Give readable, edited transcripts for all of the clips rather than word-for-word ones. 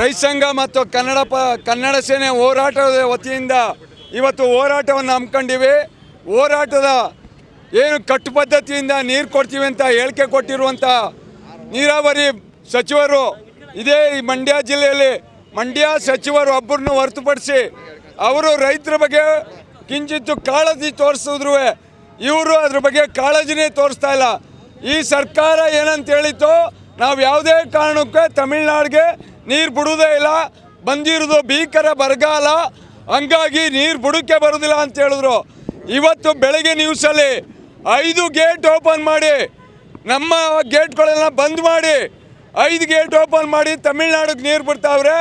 ರೈತ ಸಂಘ ಮತ್ತು ಕನ್ನಡ ಸೇನೆ ಹೋರಾಟದ ವತಿಯಿಂದ ಇವತ್ತು ಹೋರಾಟವನ್ನು ಹಮ್ಮಿಕೊಂಡಿವಿ. ಹೋರಾಟದ ಏನು ಕಟ್ಟು ಪದ್ಧತಿಯಿಂದ ನೀರು ಕೊಡ್ತೀವಿ ಅಂತ ಹೇಳಿಕೆ ಕೊಟ್ಟಿರುವಂಥ ನೀರಾವರಿ ಸಚಿವರು ಇದೇ ಮಂಡ್ಯ ಜಿಲ್ಲೆಯಲ್ಲಿ ಮಂಡ್ಯ ಸಚಿವರು ಒಬ್ಬರನ್ನು ಹೊರತುಪಡಿಸಿ ಅವರು ರೈತರ ಬಗ್ಗೆ ಕಿಂಚಿತ್ತು ಕಾಳಜಿ ತೋರಿಸಿದ್ರು ಇವರು ಅದ್ರ ಬಗ್ಗೆ ಕಾಳಜಿನೇ ತೋರಿಸ್ತಾ ಇಲ್ಲ. ಈ ಸರ್ಕಾರ ಏನಂತ ಹೇಳಿತ್ತು, ನಾವು ಯಾವುದೇ ಕಾರಣಕ್ಕೆ ತಮಿಳ್ನಾಡಿಗೆ ನೀರು ಬಿಡುವುದೇ ಇಲ್ಲ, ಬಂದಿರೋದು ಭೀಕರ ಬರಗಾಲ, ಹಂಗಾಗಿ ನೀರು ಬುಡಕ್ಕೆ ಬರೋದಿಲ್ಲ ಅಂತ ಹೇಳಿದ್ರು. ಇವತ್ತು ಬೆಳಗ್ಗೆ ನ್ಯೂಸಲ್ಲಿ 5 ಗೇಟ್ ಓಪನ್ ಮಾಡಿ, ನಮ್ಮ ಗೇಟ್ಗಳೆಲ್ಲ ಬಂದ್ ಮಾಡಿ 5 ಗೇಟ್ ಓಪನ್ ಮಾಡಿ ತಮಿಳ್ನಾಡಿಗೆ ನೀರು ಬಿಡ್ತಾವ್ರೆ.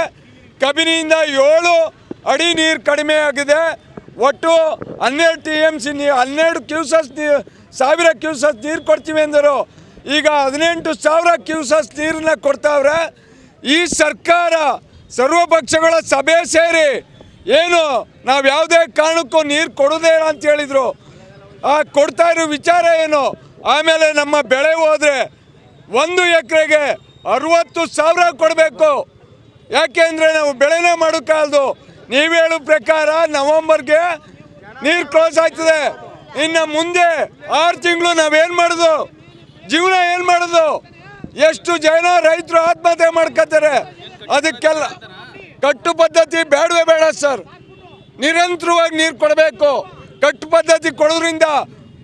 ಕಬಿನಿಯಿಂದ 7 ಅಡಿ ನೀರು ಕಡಿಮೆ ಆಗಿದೆ. ಒಟ್ಟು 12 TMC 12 ಕ್ಯೂಸಸ್ ಸಾವಿರ ಕ್ಯೂಸಸ್ ನೀರು ಕೊಡ್ತೀವಿ ಅಂದರು. ಈಗ 18,000 ಕ್ಯೂಸಸ್ ನೀರನ್ನ ಕೊಡ್ತಾವ್ರೆ. ಈ ಸರ್ಕಾರ ಸರ್ವಪಕ್ಷಗಳ ಸಭೆ ಸೇರಿ ಏನು ನಾವು ಯಾವುದೇ ಕಾರಣಕ್ಕೂ ನೀರು ಕೊಡೋದೇ ಇಲ್ಲ ಅಂತ ಹೇಳಿದರು. ಕೊಡ್ತಾ ಇರೋ ವಿಚಾರ ಏನು? ಆಮೇಲೆ ನಮ್ಮ ಬೆಳೆ ಹೋದರೆ 1 ಎಕರೆಗೆ 60,000 ಕೊಡಬೇಕು. ಯಾಕೆಂದರೆ ನಾವು ಬೆಳೆನೇ ಮಾಡೋಕ್ಕಾಗದು. ನೀವು ಹೇಳೋ ಪ್ರಕಾರ ನವಂಬರ್ಗೆ ನೀರು ಕ್ಲೋಸ್ ಆಗ್ತದೆ. ಇನ್ನು ಮುಂದೆ 6 ತಿಂಗಳು ನಾವೇನು ಮಾಡೋದು? ಜೀವನ ಏನು ಮಾಡೋದು? ಎಷ್ಟು ಜನ ರೈತರು ಆತ್ಮಹತ್ಯೆ ಮಾಡ್ಕೋತಾರೆ. ಅದಕ್ಕೆಲ್ಲ ಕಟ್ಟು ಪದ್ಧತಿ ಬೇಡವೇ ಬೇಡ ಸರ್. ನಿರಂತರವಾಗಿ ನೀರು ಕೊಡಬೇಕು. ಕಟ್ಟು ಪದ್ಧತಿ ಕೊಡೋದ್ರಿಂದ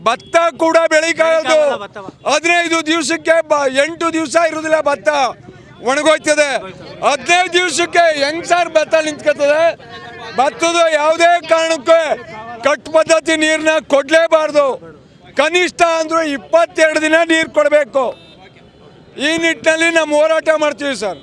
ಭತ್ತ ಕೂಡ ಬೆಳಿಕಾಗೋದು 15 ದಿವಸಕ್ಕೆ 8 ದಿವಸ ಇರೋದಿಲ್ಲ, ಭತ್ತ ಒಣಗೋಯ್ತದೆ. 15 ದಿವಸಕ್ಕೆ ಹೆಂಗ್ ಸರ್ ಭತ್ತ ನಿಂತ್ಕೋತದೆ? ಭತ್ತದ ಯಾವುದೇ ಕಾರಣಕ್ಕೂ ಕಟ್ಟು ಪದ್ಧತಿ ನೀರನ್ನ ಕೊಡಲೇಬಾರ್ದು. ಕನಿಷ್ಠ ಅಂದರೂ 22 ದಿನ ನೀರು ಕೊಡಬೇಕು. ಈ ನಿಟ್ಟಿನಲ್ಲಿ ನಾವು ಹೋರಾಟ ಮಾಡ್ತೀವಿ ಸರ್.